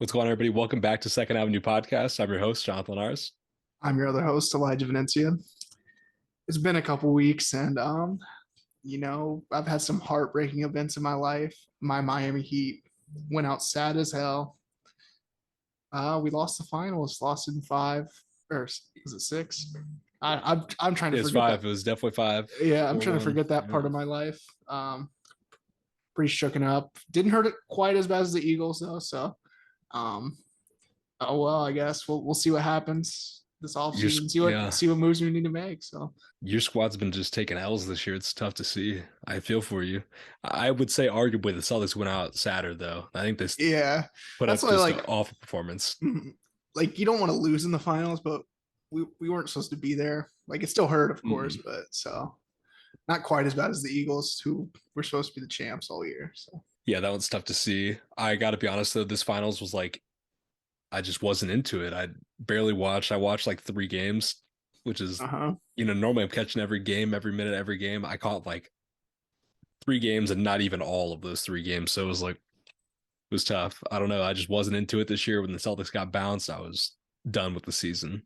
What's going on, everybody? Welcome back to Second Avenue Podcast. I'm your host, Jonathan Lars. I'm your other host, Elijah Venencia. It's been a couple weeks, and I've had some heartbreaking events in my life. My Miami Heat went out sad as hell. We lost the finals, lost in five, or was it six? I'm trying to It's forget that. five. It was definitely five. Yeah, I'm trying to 4-1. forget that Yeah. part of my life. Pretty shooken up. Didn't hurt it quite as bad as the Eagles though. So, um, oh well, I guess we'll see what happens this Your, offseason. yeah, See what moves we need to make. So. your squad's been just taking L's this year. It's tough to see. I feel for you. I would say arguably the Celtics went out sadder, though. I think this Yeah, put that's up why just an like awful performance. like you don't want to lose in the finals, but we weren't supposed to be there. Like it still hurt, of course, Mm. but so not quite as bad as the Eagles, who were supposed to be the champs all year. So Yeah, that one's tough to see. I got to be honest, though, this finals was like, I just wasn't into it. I barely watched. I watched like 3 games, which is, uh-huh. normally I'm catching every game, every minute, every game. I caught like 3 games and not even all of those 3 games. So it was like, it was tough. I don't know. I just wasn't into it this year. When the Celtics got bounced, I was done with the season.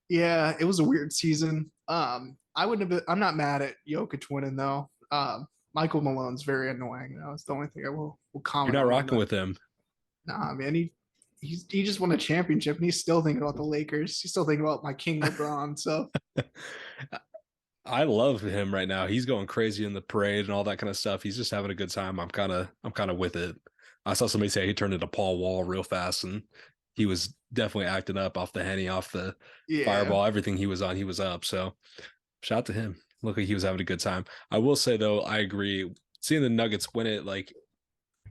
Yeah, it was a weird season. I wouldn't have been, I'm not mad at Jokic winning though. Michael Malone's very annoying. That's the only thing I will You're comment not on. rocking But with him. nah, man, he just won a championship and he's still thinking about the Lakers. He's still thinking about my King LeBron. So I love him right now. He's going crazy in the parade and all that kind of stuff. He's just having a good time. I'm kind of with it. I saw somebody say he turned into Paul Wall real fast, and he was definitely acting up off the Henny, off the yeah. fireball, everything he was on, he was up. So shout out to him. Look like he was having a good time. I will say though, I agree. Seeing the Nuggets win it, like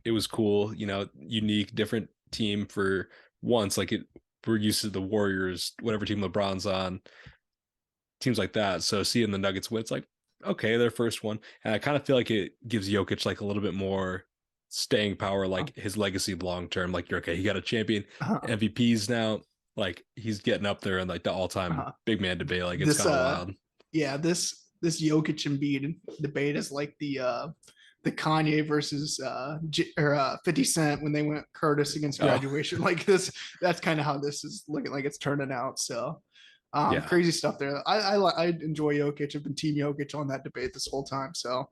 it was cool, unique, different team for once. Like we're used to the Warriors, whatever team LeBron's on, teams like that. So seeing the Nuggets win, it's like, okay, their first one. And I kind of feel like it gives Jokic like a little bit more staying power, like his legacy long term. Like you're okay, he got a champion, Uh-huh. MVPs now. Like he's getting up there in like the all time Uh-huh. big man debate. Like it's This kind of wild. yeah, this Jokic Embiid debate is like the Kanye versus 50 Cent when they went Curtis against Oh, graduation. Like this, that's kind of how this is looking like it's turning out. So yeah. crazy stuff there. I enjoy Jokic. I've been team Jokic on that debate this whole time. So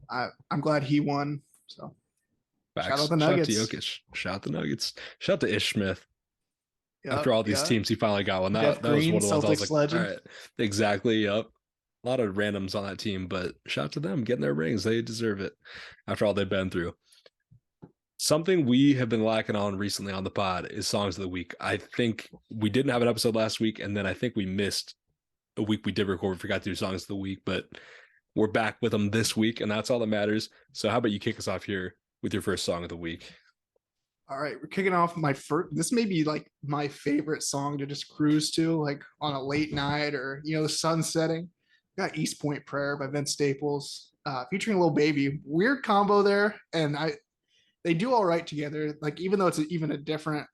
I'm glad he won. So shout out Facts. the Shout out to Nuggets. Jokic. Shout out the Nuggets. Shout out to Ish Smith. After Yep, all these yeah. teams, he finally got one. Jeff That was Green, one of the ones I was Celtics like, all legend. right, exactly. Yep. A lot of randoms on that team, but shout out to them getting their rings. They deserve it after all they've been through. Something we have been lacking on recently on the pod is songs of the week. I think we didn't have an episode last week, and then I think we missed a week we did record. We forgot to do songs of the week, but we're back with them this week, and that's all that matters. So, how about you kick us off here with your first song of the week? All right, we're kicking off my first. This may be like my favorite song to just cruise to, like on a late night or the sun setting. Got East Point Prayer by Vince Staples, featuring Lil Baby. Weird combo there, and they do all right together. Like even though it's even a different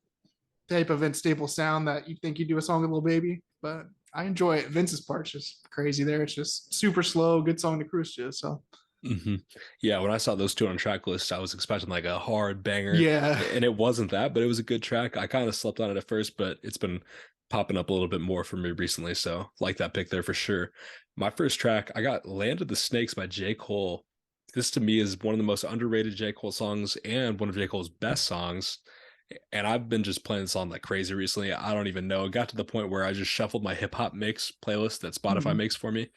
type of Vince Staples sound that you think you do a song with Lil Baby, but I enjoy it. Vince's part's just crazy there. It's just super slow, good song to cruise to. So Mm-hmm. Yeah, when I saw those two on track list, I was expecting like a hard banger, yeah, and it wasn't that, but it was a good track. I kind of slept on it at first, but it's been popping up a little bit more for me recently, so like that pick there for sure. My first track, I got "Land of the Snakes" by J. Cole. This to me is one of the most underrated J. Cole songs and one of J. Cole's best songs. And I've been just playing this song like crazy recently. I don't even know. It got to the point where I just shuffled my hip hop mix playlist that Spotify Mhm. makes for me,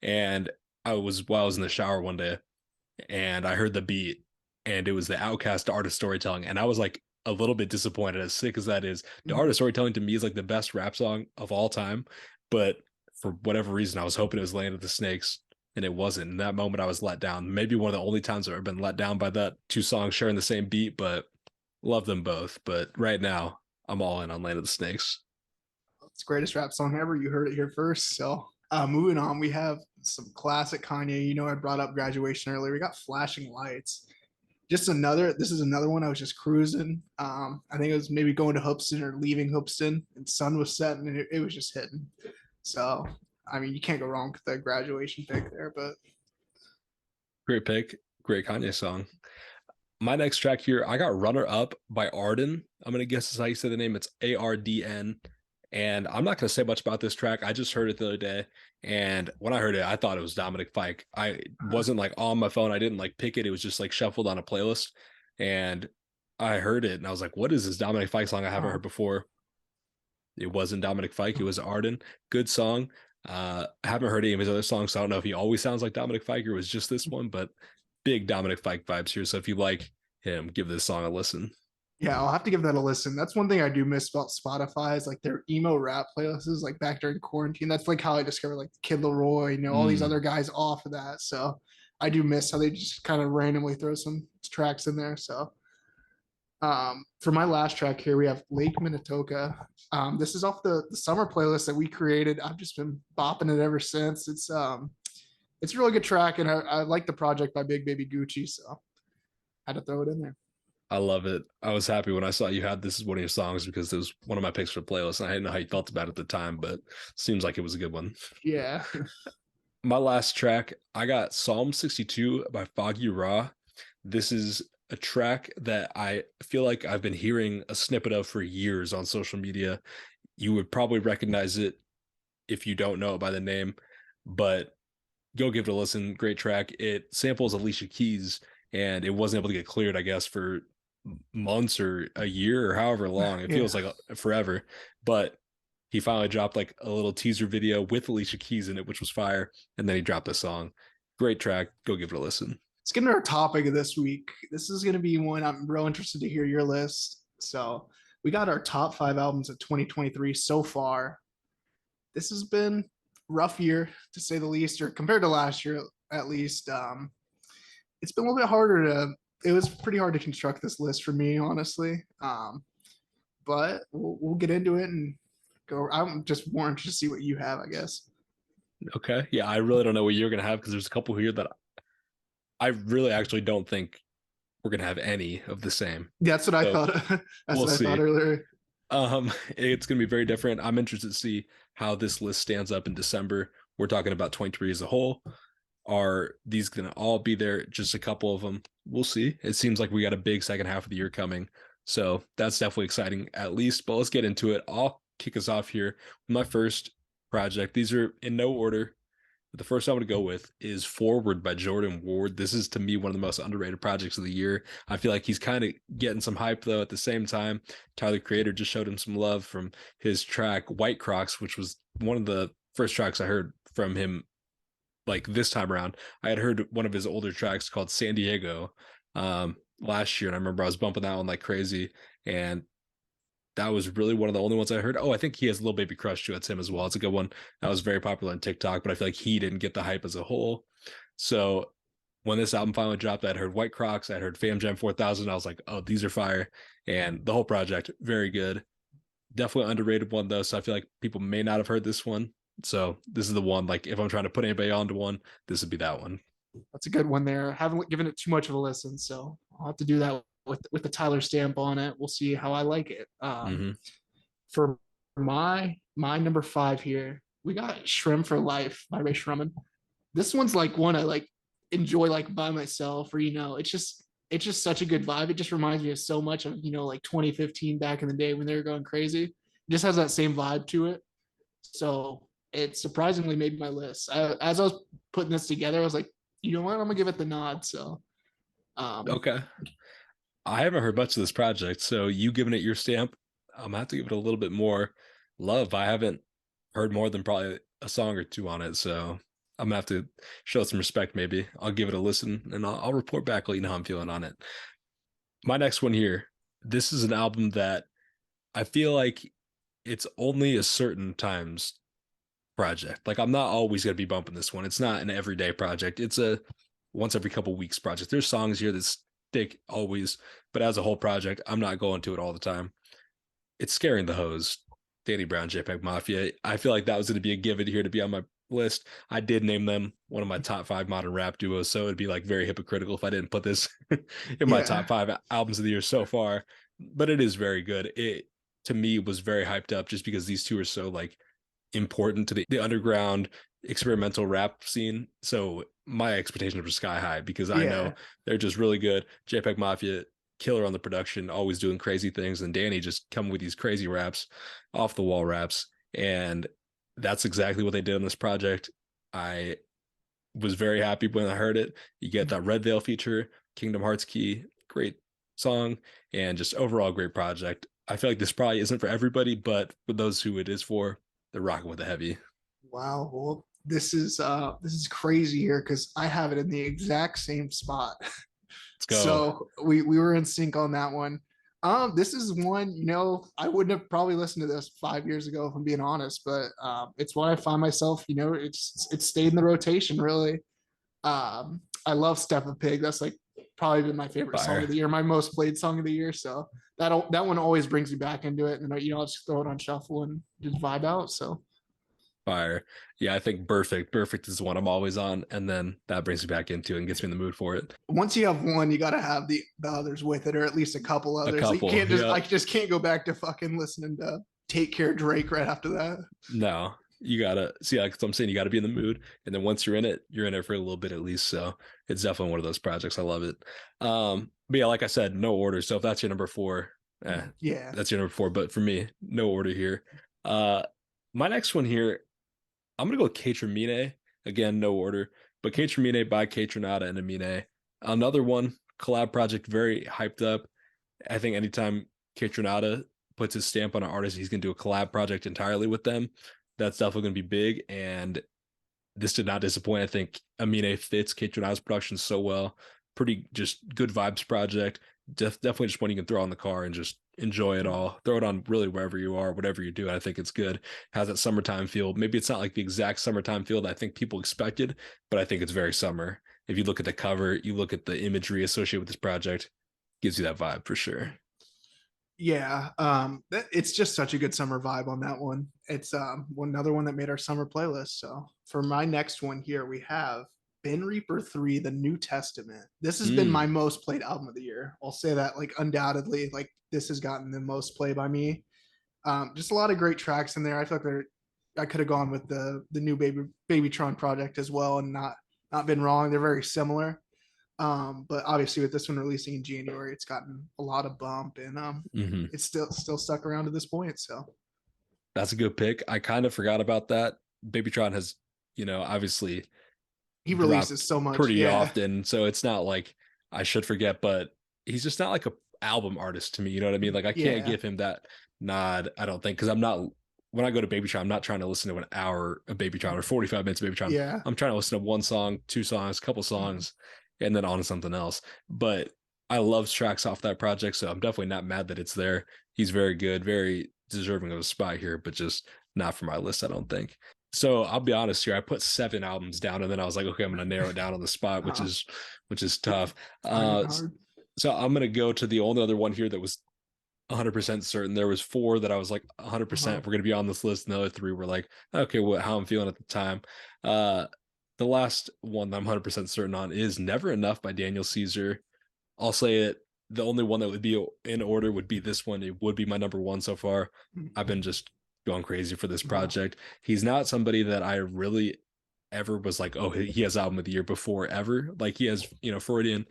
and while I was in the shower one day and I heard the beat and it was the Outcast Art of Storytelling. And I was like a little bit disappointed, as sick as that is. The Art Mhm. of Storytelling to me is like the best rap song of all time. But for whatever reason, I was hoping it was Land of the Snakes and it wasn't. In that moment, I was let down. Maybe one of the only times I've ever been let down by that two songs sharing the same beat, but love them both. But right now, I'm all in on Land of the Snakes. It's the greatest rap song ever. You heard it here first. So moving on, we have some classic Kanye. I brought up graduation earlier. We got flashing lights. This is another one. I was just cruising. I think it was maybe going to Hoopston or leaving Hoopston, and sun was setting, and it was just hitting. So, I mean, you can't go wrong with the graduation pick there. But Great pick. Great Kanye song. My next track here, I got Runner Up by Arden. I'm gonna guess is how you say the name. It's Ardn. And I'm not gonna say much about this track. I just heard it the other day. And when I heard it, I thought it was Dominic Fike. I Uh, wasn't like on my phone. I didn't like pick it. It was just like shuffled on a playlist. And I heard it and I was like, what is this Dominic Fike song I haven't uh, heard before? It wasn't Dominic Fike, it was Arden. Good song. I haven't heard any of his other songs, so I don't know if he always sounds like Dominic Fike or was just this one, but big Dominic Fike vibes here. So if you like him, give this song a listen. yeah, I'll have to give that a listen. That's one thing I do miss about Spotify is like their emo rap playlists. Like back during quarantine, that's like how I discovered like Kid Leroy, all these Mm, other guys off of that. So I do miss how they just kind of randomly throw some tracks in there. So for my last track here, we have Lake Minnetonka. This is off the summer playlist that we created. I've just been bopping it ever since. It's a really good track, and I like the project by Big Baby Gucci, so I had to throw it in there. I love it. I was happy when I saw you had this as one of your songs because it was one of my picks for the playlist. And I didn't know how you felt about it at the time, but seems like it was a good one. Yeah, My last track, I got Psalm 62 by Foggy Raw. This is a track that I feel like I've been hearing a snippet of for years on social media. You would probably recognize it if you don't know it by the name, but go give it a listen. Great track. It samples Alicia Keys, and it wasn't able to get cleared, I guess, for months or a year or however long. It feels yeah. like forever, but he finally dropped like a little teaser video with Alicia Keys in it, which was fire, and then he dropped the song. Great track. Go give it a listen. Let's get into our topic of this week. This is going to be one I'm real interested to hear your list. So we got our top 5 albums of 2023 so far. This has been rough year to say the least, or compared to last year at least. It's been a little bit harder to. It was pretty hard to construct this list for me, honestly. But we'll get into it and go. I'm just more interested to see what you have, I guess. Okay. Yeah, I really don't know what you're gonna have because there's a couple here that I really actually don't think we're gonna have any of the same. That's what I So thought. That's we'll what I thought see. earlier. It's gonna be very different. I'm interested to see how this list stands up in December. We're talking about 23 as a whole. Are these gonna all be there? Just a couple of them. We'll see. It seems like we got a big second half of the year coming. So that's definitely exciting, at least. But let's get into it. I'll kick us off here with my first project. These are in no order. But the first I'm going to go with is Forward by Jordan Ward. This is to me one of the most underrated projects of the year. I feel like he's kind of getting some hype though at the same time. Tyler Creator just showed him some love from his track White Crocs, which was one of the first tracks I heard from him like this time around. I had heard one of his older tracks called San Diego last year, and I remember I was bumping that one like crazy. And that was really one of the only ones I heard. Oh, I think he has Little Baby Crush too. It's him as well. It's a good one. That was very popular on TikTok, but I feel like he didn't get the hype as a whole. So when this album finally dropped, I'd heard White Crocs, I'd heard Fam Jam 4000. I was like, oh, these are fire. And the whole project, very good. Definitely underrated one though. So I feel like people may not have heard this one. So this is the one. Like if I'm trying to put anybody onto one, this would be that one. That's a good one there. I haven't given it too much of a listen, so I'll have to do that with the Tyler stamp on it. We'll see how I like it. Mm-hmm. For my number 5 here, we got Shrimp for Life by Ray Shrumman. This one's like one I like enjoy like by myself, or it's just such a good vibe. It just reminds me of so much of like 2015 back in the day when they were going crazy. It just has that same vibe to it. So it surprisingly made my list. As I was putting this together, I was like, you know what, I'm gonna give it the nod. So um, Okay. I haven't heard much of this project, so you giving it your stamp, I'm gonna have to give it a little bit more love. I haven't heard more than probably a song or two on it, so I'm gonna have to show some respect. Maybe I'll give it a listen and I'll report back, let you know how I'm feeling on it. My next one here, this is an album that I feel like it's only a certain times project. Like I'm not always gonna be bumping this one. It's not an everyday project. It's a once every couple weeks project. There's songs here that stick always, but as a whole project, I'm not going to it all the time. It's Scaring the Hose, Danny Brown, JPEG Mafia. I feel like that was going to be a given here to be on my list. I did name them one of my top 5 modern rap duos, so it'd be like very hypocritical if I didn't put this in my top yeah, 5 albums of the year so far. But it is very good. It to me was very hyped up just because these two are so like important to the underground experimental rap scene. So my expectations were sky high because I know Yeah. they're just really good. JPEG Mafia, killer on the production, always doing crazy things, and Danny just coming with these crazy raps, off the wall raps, and that's exactly what they did on this project. I was very happy when I heard it. You get that Red Veil feature, Kingdom Hearts key, great song, and just overall great project. I feel like this probably isn't for everybody, but for those who it is for, they're rocking with the heavy. Wow. Well, this is crazy here because I have it in the exact same spot. Let's go. So we were in sync on that one. This is one, I wouldn't have probably listened to this 5 years ago, if I'm being honest, but it's one I find myself, it's stayed in the rotation really. I love Step a Pig. That's like probably been my favorite song of Fire. the year, my most played song of the year. So that one always brings me back into it. And I'll just throw it on shuffle and just vibe out. So Fire. Yeah, I think Perfect. Perfect is the one I'm always on, and then that brings me back into it and gets me in the mood for it. once you have one, you got to have the others with it, or at least a couple A others. Like you couple. can't just I Yep. just can't go back to fucking listening to Take Care Drake right after that. No, you gotta see, like I'm saying, you gotta be in the mood. And then once you're in it for a little bit at least. So it's definitely one of those projects. I love it. But yeah, like I said, no order. So if that's your number four, Yeah. that's your number four. But for me, no order here. Uh my next one here, I'm gonna go with Kate. Again, no order. But Kate by Kate Renata and Amine. Another one, collab project, very hyped up. I think anytime Kate Renata puts his stamp on an artist, he's gonna do a collab project entirely with them. That's definitely gonna be big. And this did not disappoint. I think Amine fits Kate Renata's production so well. Pretty just good vibes project. Definitely just one you can throw on the car and just enjoy it all. Throw it on really wherever you are, whatever you do. I think it's good. Has that summertime feel. Maybe it's not like the exact summertime feel that I think people expected, but I think it's very summer. If you look at the cover, you look at the imagery associated with this project, gives you that vibe for sure. Yeah, it's just such a good summer vibe on that one. It's another one that made our summer playlist. So for my next one here, we have Ben Reaper 3, The New Testament. This has been my Mm, most played album of the year. I'll say that like undoubtedly, like this has gotten the most play by me. Just a lot of great tracks in there. I feel like I could have gone with the new Babytron project as well and not been wrong. They're very similar. But obviously with this one releasing in January, it's gotten a lot of bump and hmm. it's still stuck around to this point. So That's a good pick. I kind of forgot about that. Babytron has, obviously he releases dropped so much. pretty Yeah. often, so it's not like I should forget, but he's just not like a album artist to me. You know what I mean? Like I can't Yeah. give him that nod. I don't think because I'm not when I go to Babytron, I'm not trying to listen to an hour of Babytron or 45 minutes of Babytron. Yeah. I'm trying to listen to one song, two songs, couple songs, and then on to something else. But I love tracks off that project, so I'm definitely not mad that it's there. He's very good, very deserving of a spot here, but just not for my list, I don't think. So I'll be honest here. I put 7 albums down, and then I was like, okay, I'm gonna narrow it down on the spot, which Uh, is tough. finding it Uh, hard. so I'm gonna go to the only other one here that was 100% certain. There was four that I was like Uh-huh. 100% we're gonna be on this list, and the other three were like, okay, what how I'm feeling at the time. Uh, the last one that I'm 100% certain on is "Never Enough" by Daniel Caesar. I'll say it. The only one that would be in order would be this one. It would be my number one so far. I've been just going crazy for this Uh-huh. project. He's not somebody that I really ever was like, oh, he has album of the year before ever. Like he has, Freudian,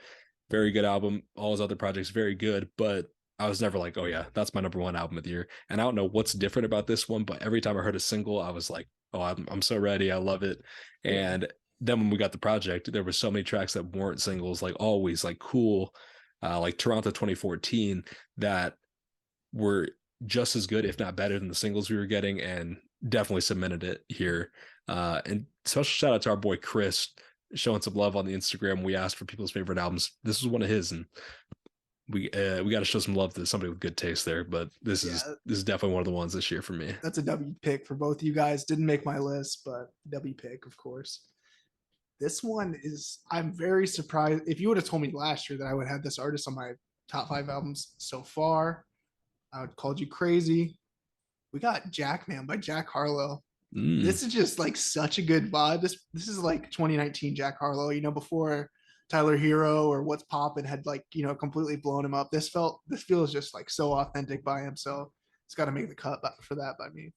very good album. All his other projects very good, but I was never like, oh yeah, that's my number one album of the year. And I don't know what's different about this one, but every time I heard a single, I was like, oh, I'm so ready. I love it. Yeah. And then when we got the project, there were so many tracks that weren't singles, like always, like cool, like Toronto 2014, that were just as good, if not better, than the singles we were getting, and definitely cemented it here. And special shout out to our boy Chris showing some love on the Instagram. We asked for people's favorite albums. This was one of his, and we got to show some love to somebody with good taste there. But Yeah. this is definitely one of the ones this year for me. That's a W pick for both you guys. Didn't make my list, but W pick, of course. This one is, I'm very surprised. If you would have told me last year that I would have this artist on my top 5 albums so far, I would have called you crazy. We got Jackman by Jack Harlow. Mm. This is just like such a good vibe. This is like 2019 Jack Harlow, before Tyler Hero or What's Poppin' had like, completely blown him up. This feels just like so authentic by him. So it's got to make the cut for that by me.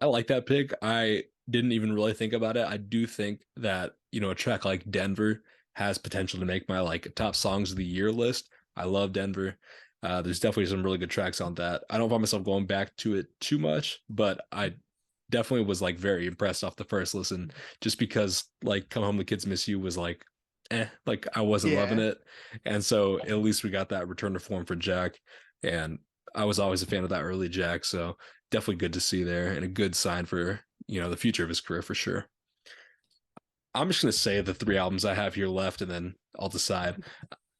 I like that pick. I didn't even really think about it. I do think that, a track like Denver has potential to make my like top songs of the year list. I love Denver. There's definitely some really good tracks on that. I don't find myself going back to it too much, but I definitely was like very impressed off the first listen just because like Come Home the Kids Miss You was like like I wasn't loving Yeah. it. And so at least we got that return to form for Jack. And I was always a fan of that early Jack, so definitely good to see there and a good sign for, the future of his career for sure. I'm just going to say the three albums I have here left and then I'll decide.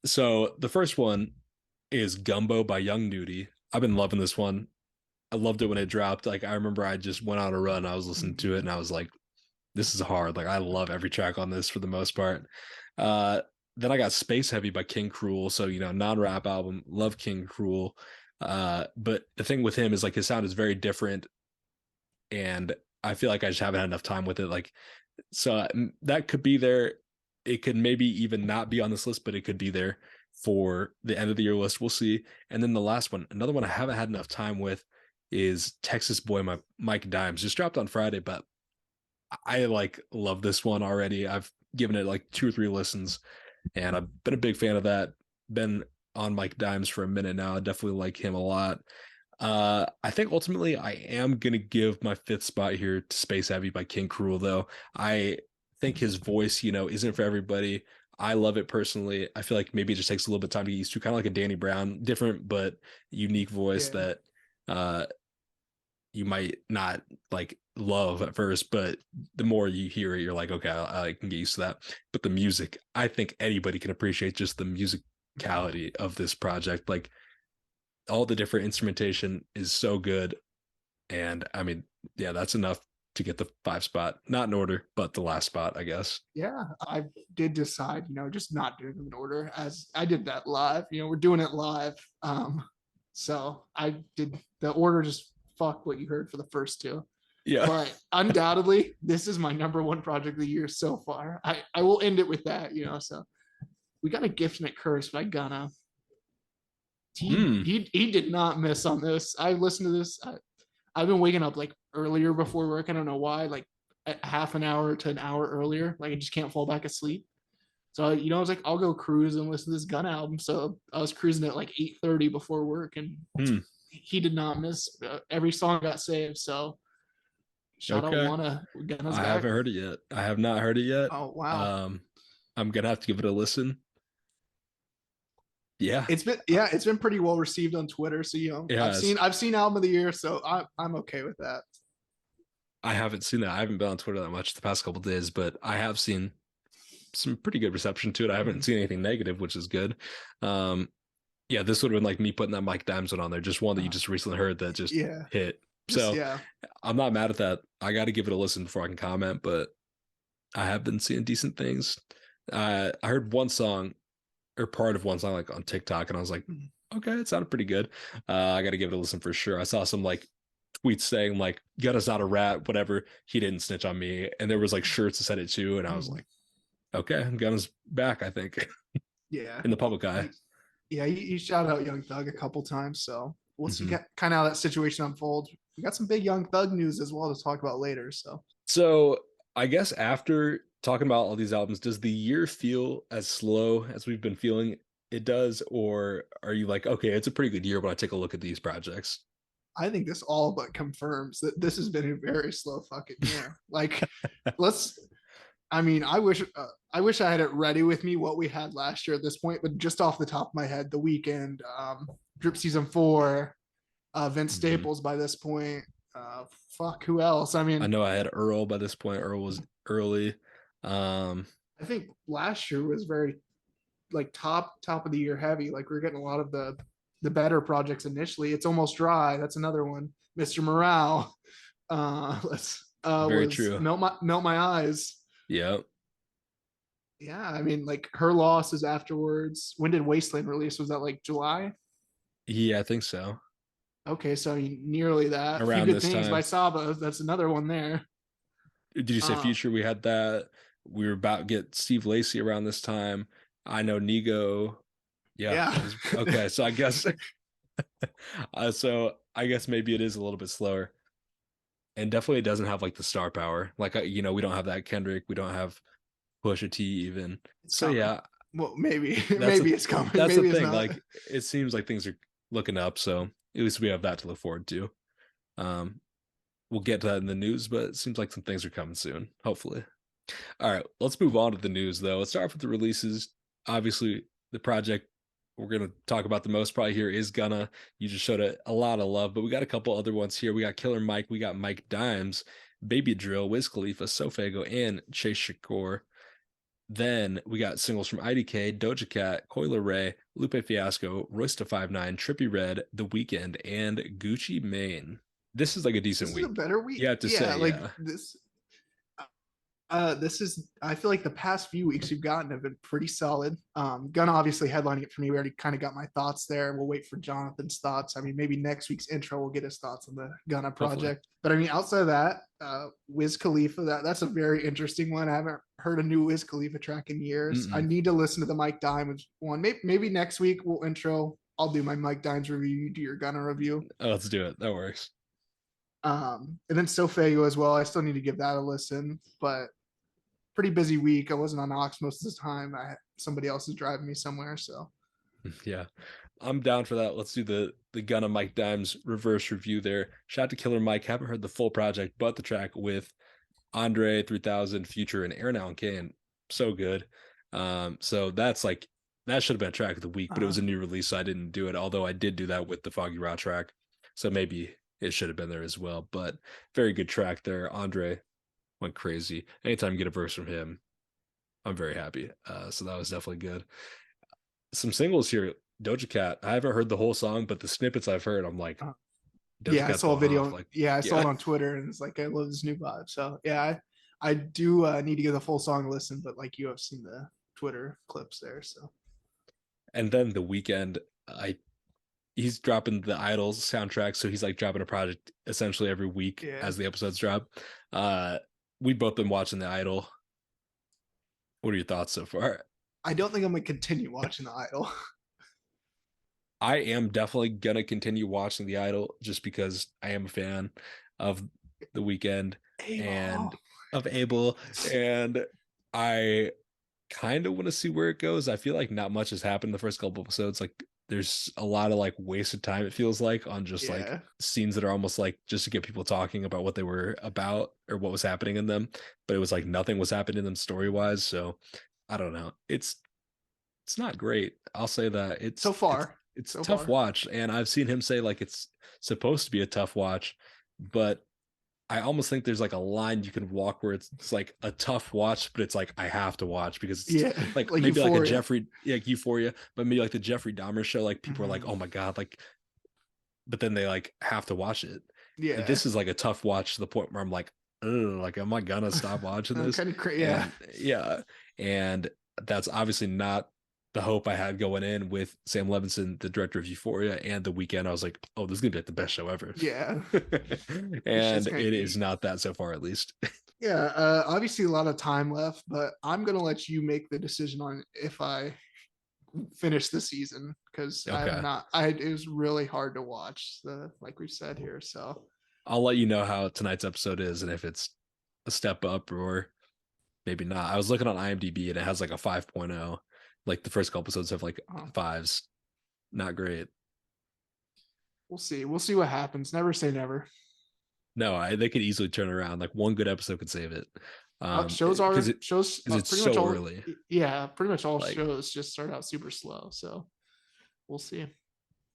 So the first one is Gumbo by Young Nudie. I've been loving this one. I loved it when it dropped. Like I remember I just went on a run. I was listening to it and I was like, this is hard. Like I love every track on this for the most part. Uh, then I got Space Heavy by King Cruel. So, non-rap album. Love King Cruel. But the thing with him is like his sound is very different and I feel like I just haven't had enough time with it. Like, so that could be there. It could maybe even not be on this list, but it could be there for the end of the year list. We'll see. And then the last one, another one I haven't had enough time with is Texas Boy, my Mike Dimes. Just dropped on Friday, but I like love this one already. I've given it like 2 or 3 listens, and I've been a big fan of that. Been on Mike Dimes for a minute now. I definitely like him a lot. I think ultimately I am gonna give my fifth spot here to Space Heavy by King Cruel, though. I think his voice, isn't for everybody. I love it personally. I feel like maybe it just takes a little bit of time to get used to, kind of like a Danny Brown, different but unique voice Yeah. that uh you might not like love at first, but the more you hear it, you're like, okay, I can get used to that. But the music, I think anybody can appreciate just the musicality of this project. Like all the different instrumentation is so good. And I mean, yeah, that's enough to get the 5 spot, not in order, but the last spot, I guess. Yeah, I did decide, just not doing them in order as I did that live. We're doing it live. So I did the order just fuck what you heard for the first two. Yeah. But undoubtedly, this is my number one project of the year so far. I will end it with that, so we got a gift and a curse by Gunna. He Mm, he he did not miss on this. I listened to this. I've been waking up like earlier before work. I don't know why, like at half an hour to an hour earlier. Like I just can't fall back asleep. So I was like, I'll go cruise and listen to this Gun album. So I was cruising at like 8:30 before work, and mm. he did not miss. Every song got saved. So shout out Okay. Wanna, Gunna's I back. haven't heard it yet. I have not heard it yet. Oh wow. Um, I'm gonna have to give it a listen. Yeah, It's been pretty well received on Twitter. So it I've has. seen album of the year. So I'm okay with that. I haven't seen that. I haven't been on Twitter that much the past couple of days, but I have seen some pretty good reception to it. I haven't seen anything negative, which is good. Um, yeah, this would have been like me putting that Mike Dimes one on there, just one that you just recently heard that just Yeah, hit. just So yeah. I'm not mad at that. I got to give it a listen before I can comment, but I have been seeing decent things. I heard one song or part of one song like on TikTok, and I was like, okay, it sounded pretty good. I got to give it a listen for sure. I saw some like tweets saying like Gunna's not a rat, whatever. He didn't snitch on me, and there was like shirts that said it too, and I was like, okay, Gunna's back. I think Yeah. in the public eye. Yeah, he shouted out Young Thug a couple times. So we'll see Mm-hmm. kind of how that situation unfolds. We got some big Young Thug news as well to talk about later. So So I guess after talking about all these albums, does the year feel as slow as we've been feeling it does, or are you like, okay, it's a pretty good year when I take a look at these projects? I think this all but confirms that this has been a very slow fucking year. Like, let's. I mean, I wish I had it ready with me what we had last year at this point, but just off the top of my head, The Weekend, Drip Season 4, Vince Mhm. Staples by this point. Fuck, who else? I I mean, know I had Earl by this point. Earl was early. I think last year was very like top of the year heavy. Like we're getting a lot of the better projects initially. It's Almost Dry. That's another one. Mr. Morale. Let's Very was true. Melt My Eyes. Yeah. Yeah, I mean, like Her Loss is afterwards. When did Wasteland release? Was that like July? Yeah, I think so. Okay, so nearly that. Few Around Good this Things by time. Saba. That's another one there. Did you say Uh, Future? We had that. We were about to get Steve Lacy around this time. I know Nego. Yeah, yeah. it was okay. So I guess so I guess maybe it is a little bit slower. and definitely doesn't have like the star power. Like we don't have that Kendrick, we don't have Pusha T even. It's So coming. yeah, Well, maybe that's a maybe it's coming. that's the Maybe it's thing. not. Like it seems like things are looking up, so at least we have that to look forward to. Um, we'll get to that in the news, but it seems like some things are coming soon, hopefully. All right, let's move on to the news though. Let's start off with the releases. Obviously, the project we're gonna talk about the most probably here is Gunna. You just showed it a lot of love, but we got a couple other ones here. We got Killer Mike, we got Mike Dimes, Baby Drill, Wiz Khalifa, Sofago, and Chase Shakur. Then we got singles from IDK, Doja Cat, Coiler Ray, Lupe Fiasco, Royce to 5'9", Trippy Red, The Weeknd, and Gucci Mane. This is like a decent This is a week. better You week. have to Yeah, say, like yeah. this is, I feel like the past few weeks you've gotten have been pretty solid. Gunna obviously headlining it for me. We already kind of got my thoughts there. We'll wait for Jonathan's thoughts. I mean, maybe next week's intro will get his thoughts on the Gunna Hopefully. project. But I mean, outside of that, Wiz Khalifa, that's a very interesting one. I haven't heard a new Wiz Khalifa track in years. I Mm-mm. need to listen to the Mike Dimes one. Maybe next week we'll intro. I'll do my Mike Dimes review. You do your Gunna review. Oh, let's do it. That works. And then Sofago as well. I still need to give that a listen, but pretty busy week. I wasn't on Ox most of the time. Somebody else is driving me somewhere. So Yeah, I'm down for that. Let's do the Gunna Mike Dimes reverse review there. Shout out to Killer Mike. Haven't heard the full project, but the track with Andre 3000, Future, and Aaron Allen Kane, so good. So that's like that should have been a track of the week, but it uh, was a new release, so I didn't do it. Although I did do that with the Foggy Raw track, so maybe it should have been there as well. But very good track there. Andre went crazy. Anytime you get a verse from him, I'm very happy. So that was definitely good. Some singles here. Doja Cat. I haven't heard the whole song, but the snippets I've heard, I'm like, uh, Doja yeah, I Cat's saw a going off. video. Like, Yeah, I saw yeah. it on Twitter, and it's like I love this new vibe. So yeah, I do need to give the full song a listen, but like you have seen the Twitter clips there. So And then the weekend, he's dropping the Idols soundtrack, so he's like dropping a project essentially every week yeah, as the episodes drop. Uh, we've both been watching the Idol. What are your thoughts so far? I don't think I'm gonna continue watching the Idol. I am definitely gonna continue watching the Idol just because I am a fan of the weekend Abel. and of Abel, and I kind of want to see where it goes. I feel like not much has happened in the first couple episodes. Like there's a lot of like wasted time, it feels like, on just like Yeah, scenes that are almost like just to get people talking about what they were about or what was happening in them. But it was like nothing was happening in them story wise. So I don't know. It's not great. I'll say that. so It's far, it's a so tough far. watch. And I've seen him say like it's supposed to be a tough watch, but I almost think there's like a line you can walk where it's like a tough watch, but it's like I have to watch because it's Yeah, like like maybe like a Euphoria. Jeffrey like Euphoria, but maybe like the Jeffrey Dahmer show, like people are like, Mhm. oh my God, like but then they like have to watch it. Yeah, This is like a tough watch to the point where I'm like, ugh, like am I gonna stop watching this? kind of crazy. Yeah, And yeah, and that's obviously not the hope I had going in with Sam Levinson, the director of Euphoria, and The Weekend. I was like, oh, this is gonna be like the best show ever. yeah. This shit's And gonna it is eat. not that so far, at least. Yeah, obviously a lot of time left, but I'm gonna let you make the decision on if I finish the season because I'm Okay. not. I it was really hard to watch. The like we've said here, so I'll let you know how tonight's episode is and if it's a step up or maybe not. I was looking on IMDb and it has like a 5.0. Like the first couple episodes have like uh, fives. Not great. we'll see. We'll see what happens. Never say never. No, they could easily turn around. Like one good episode could save it. Shows Because are shows because it's pretty much so all. early. Yeah, pretty much all Like shows just start out super slow. So we'll see.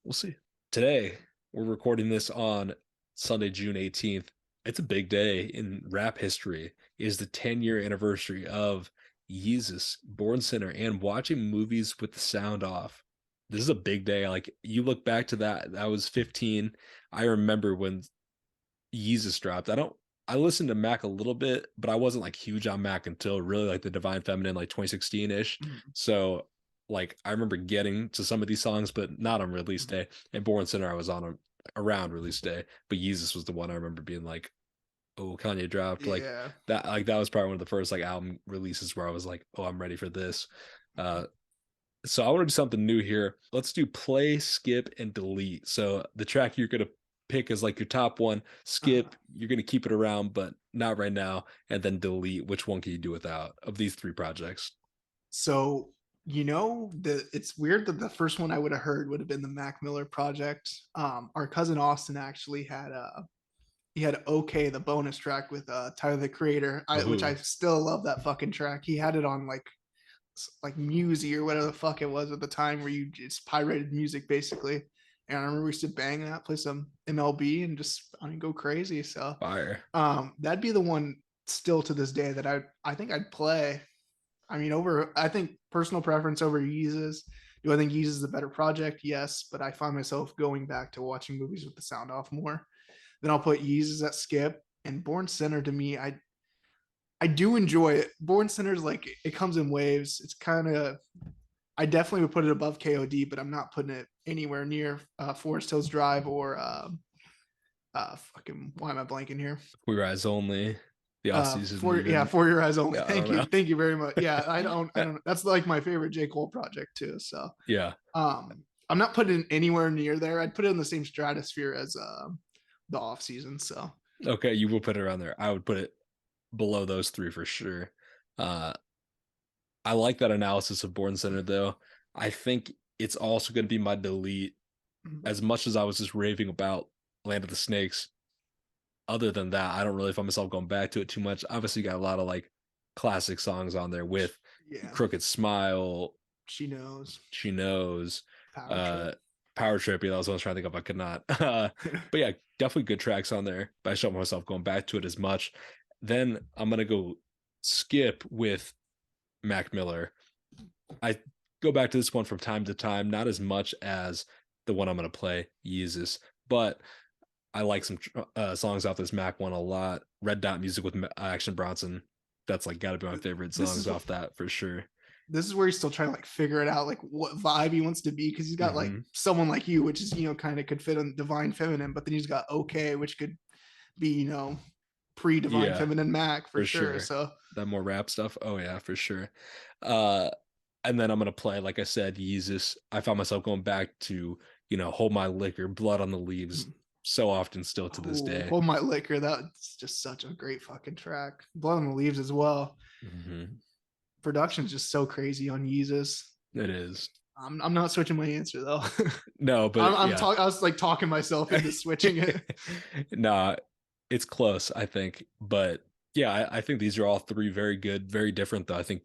we'll see. Today we're recording this on Sunday, June 18th. It's a big day in rap history. It is the 10-year anniversary of Yeezus, Born Sinner, and watching movies with the sound off. This is a big day. Like you look back to that, I was 15. I remember when Yeezus dropped. I listened to Mac a little bit, but I wasn't like huge on Mac until really like the Divine Feminine, like 2016-ish. Mhm. So like I remember getting to some of these songs, but not on release day. And Born Sinner, I was on around release day, but Yeezus was the one I remember being like, oh, Kanye dropped like Yeah. that. Like that was probably one of the first like album releases where I was like, oh, I'm ready for this. Uh, so I want to do something new here. Let's do play, skip, and delete. So the track you're gonna pick as like your top one, Uh, skip, you're gonna keep it around, but not right now, and then delete. Which one can you do without of these three projects? so it's weird that the first one I would have heard would have been the Mac Miller project. Our cousin Austin actually had he had OK, the bonus track with Tyler the Creator, which I Oh, still love that fucking track. He had it on like Musy or whatever the fuck it was at the time, where you just pirated music basically. And I remember we used to bang that, play some MLB, and just go crazy. So fire. that'd be the one still to this day that I think I'd play. I mean, over I think personal preference over Yeezus. Do I think Yeezus is a better project? Yes, but I find myself going back to watching movies with the sound off more. Then I'll put Yeezus at skip, and Born Center to me, I do enjoy it. Born Center's like it comes in waves. It's kind of I definitely would put it above KOD, but I'm not putting it anywhere near Forest Hills Drive or fucking why am I blanking here? We rise only. The off season even. For your eyes only. Yeah, I don't know. Thank you very much. Yeah, I don't. That's like my favorite J Cole project too. So Yeah. I'm not putting it anywhere near there. I'd put it in the same stratosphere as the off season. So Okay, you will put it around there. I would put it below those three for sure. Uh, I like that analysis of Born Center though. I think it's also going to be my delete. As much as I was just raving about Land of the Snakes, other than that, I don't really find myself going back to it too much. Obviously, you got a lot of like classic songs on there with yeah, Crooked Smile, she knows She Knows, power trip. uh, Power Trip. Yeah, that was what I was trying to think of. I could not. But yeah, definitely good tracks on there. But I showed myself going back to it as much. Then I'm gonna go skip with Mac Miller. I go back to this one from time to time, not as much as the one I'm gonna play, Yeezus, but I like some songs off this Mac one a lot. Red Dot Music with Action Bronson. That's like got to be my favorite This songs is off that for sure. this is where he's still trying to like figure it out, like what vibe he wants to be, because he's got like Hmm. someone like you, which is kind of could fit on Divine Feminine, but then he's got OK, which could be pre Divine Yeah, Feminine Mac for for sure. sure. So That more rap stuff. Oh yeah, for sure. Uh, and then I'm gonna play, like I said, Yeezus. I found myself going back to, Hold My Liquor, Blood on the Leaves, so often still to this oh, day. Hold My Liquor, that's just such a great fucking track. Blood on the Leaves as well. Hmm. Production's just so crazy on Yeezus. It is. I'm not switching my answer though. No, but I'm yeah. talking. I was like talking myself into switching it. Nah, it's close, I think. But yeah, I think these are all three very good, very different, though. I think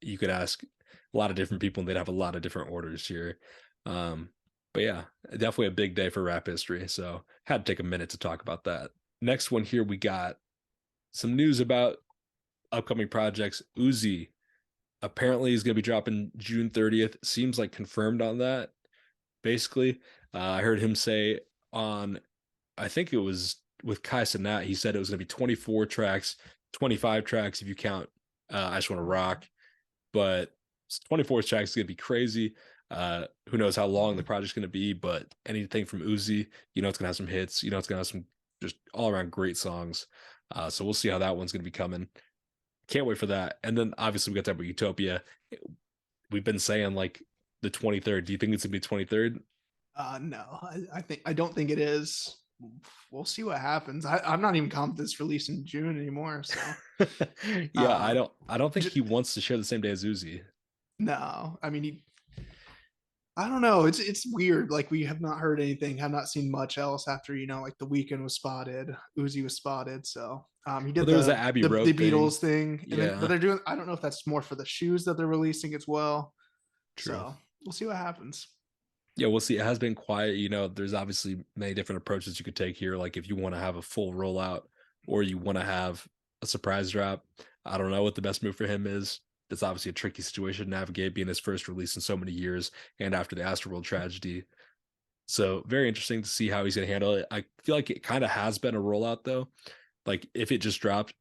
you could ask a lot of different people and they'd have a lot of different orders here. Um, but yeah, definitely a big day for rap history. So had to take a minute to talk about that. Next one here, we got some news about upcoming projects. Uzi apparently is going to be dropping June 30th. Seems like confirmed on that, basically. I heard him say on, I think it was with Kai Cenat, he said it was going to be 24 tracks, 25 tracks if you count I Just Want to Rock. But 24 tracks is going to be crazy. Who knows how long the project's going to be, but anything from Uzi, it's going to have some hits. It's going to have some just all around great songs. So we'll see how that one's going to be coming. Can't wait for that. And then obviously we got that with Utopia. We've been saying like the 23rd. Do you think it's going to be 23rd? No, I don't think it is. We'll see what happens. I'm not even confident it's released in June anymore. So Yeah, I um, don't I don't think just, he wants to share the same day as Uzi. no, I mean I don't know. It's weird. Like we have not heard anything, have not seen much else after like the weekend was spotted, Uzi was spotted. So he Well, did there was that Abbey the Road thing. Beatles thing, and then but Yeah, they're doing. I don't know if that's more for the shoes that they're releasing as well. true. So we'll see what happens. Yeah, we'll see. It has been quiet. There's obviously many different approaches you could take here. Like if you want to have a full rollout or you want to have a surprise drop. I don't know what the best move for him is. That's obviously a tricky situation to navigate, being his first release in so many years and after the Astroworld tragedy. So very interesting to see how he's going to handle it. I feel like it kind of has been a rollout though. Like if it just dropped,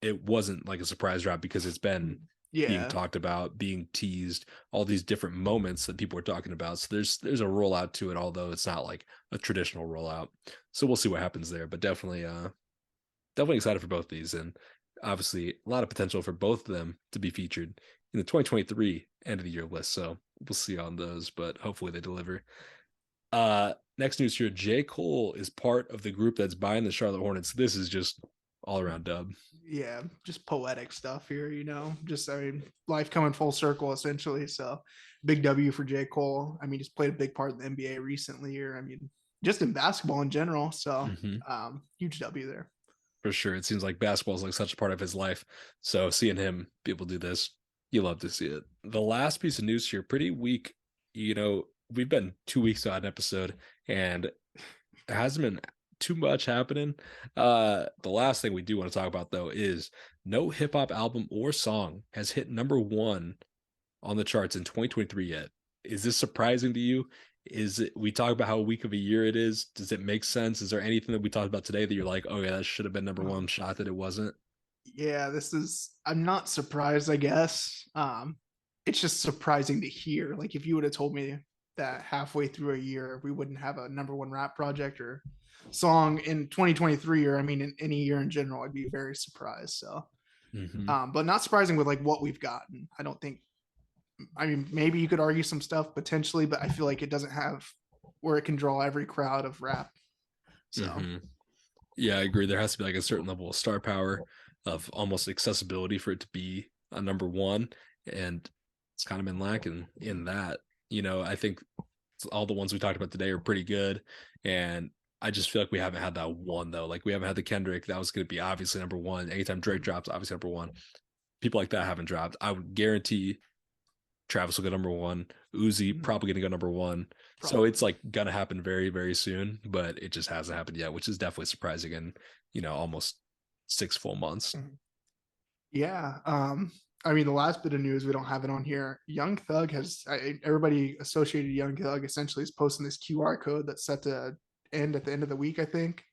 it wasn't like a surprise drop because it's been being Yeah, talked about, being teased, all these different moments that people are talking about. So there's a rollout to it, although it's not like a traditional rollout. So we'll see what happens there. But definitely excited for both these, and obviously a lot of potential for both of them to be featured in the 2023 end of the year list. So we'll see on those, but hopefully they deliver. Next news here: J. Cole is part of the group that's buying the Charlotte Hornets. This is just all around dub. Yeah, just poetic stuff here, just, I mean, life coming full circle essentially. So big W for J. Cole. I mean, he's played a big part in the NBA recently, or I mean, just in basketball in general. So Hmm. huge W there. For sure. It seems like basketball is like such a part of his life. So seeing him be able to do this, you love to see it. The last piece of news here, pretty weak. We've been 2 weeks on an episode, and there hasn't been too much happening. The last thing we do want to talk about though is no hip hop album or song has hit number one on the charts in 2023 yet. Is this surprising to you? Is it, we talk about how weak of a year it is? Does it make sense? Is there anything that we talked about today that you're like, oh yeah, that should have been number one? Shot that it wasn't. Yeah, I'm not surprised, I guess. It's just surprising to hear. Like, if you would have told me that halfway through a year we wouldn't have a number one rap project or song in 2023, or I mean in any year in general, I'd be very surprised. So Hmm. but not surprising with like what we've gotten. I don't think, I mean, maybe you could argue some stuff potentially, but I feel like it doesn't have where it can draw every crowd of rap. So Hmm. Yeah, I agree. There has to be like a certain level of star power, of almost accessibility for it to be a number one, and it's kind of been lacking in that. I think all the ones we talked about today are pretty good, and I just feel like we haven't had that one though. Like we haven't had the Kendrick that was going to be obviously number one. Anytime Drake drops, obviously number one. People like that haven't dropped. I would guarantee Travis will go number one. Uzi probably going to go number one. So probably. it's like gonna happen very, very soon, but it just hasn't happened yet, which is definitely surprising in, almost 6 full months. Yeah. I mean, the last bit of news, we don't have it on here. Young Thug everybody associated Young Thug essentially is posting this QR code that's set to end at the end of the week, I think.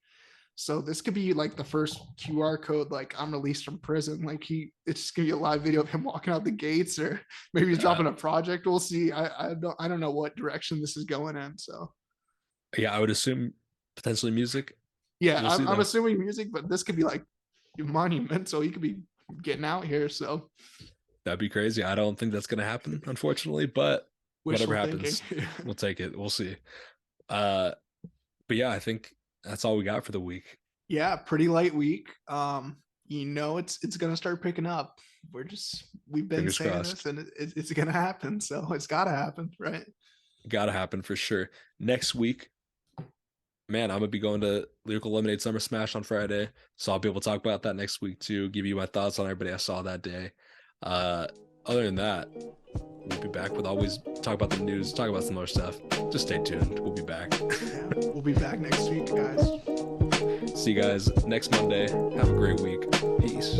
So this could be like the first QR code, like I'm released from prison. Like it's just gonna be a live video of him walking out the gates, or maybe he's Uh, dropping a project. We'll see. I don't know what direction this is going in. So yeah, I would assume potentially music. yeah, We'll see I'm though. assuming music, but this could be like monumental. He could be getting out here. So That'd be crazy. I don't think that's gonna happen, unfortunately, but whatever wishful thinking. happens, we'll take it. We'll see. Uh, but yeah, I think that's all we got for the week. Yeah, pretty light week. It's gonna start picking up. We've been Fingers saying crossed. this, and it's gonna happen. So it's gotta happen, right? Gotta happen for sure. Next week, man, I'm gonna be going to Lyrical Lemonade Summer Smash on Friday, so I'll be able to talk about that next week too. Give you my thoughts on everybody I saw that day. Uh, Other than that, we'll be back with always talk about the news, talk about some other stuff. Just stay tuned. We'll be back. Yeah, we'll be back next week, guys. See you guys next Monday. Have a great week. Peace.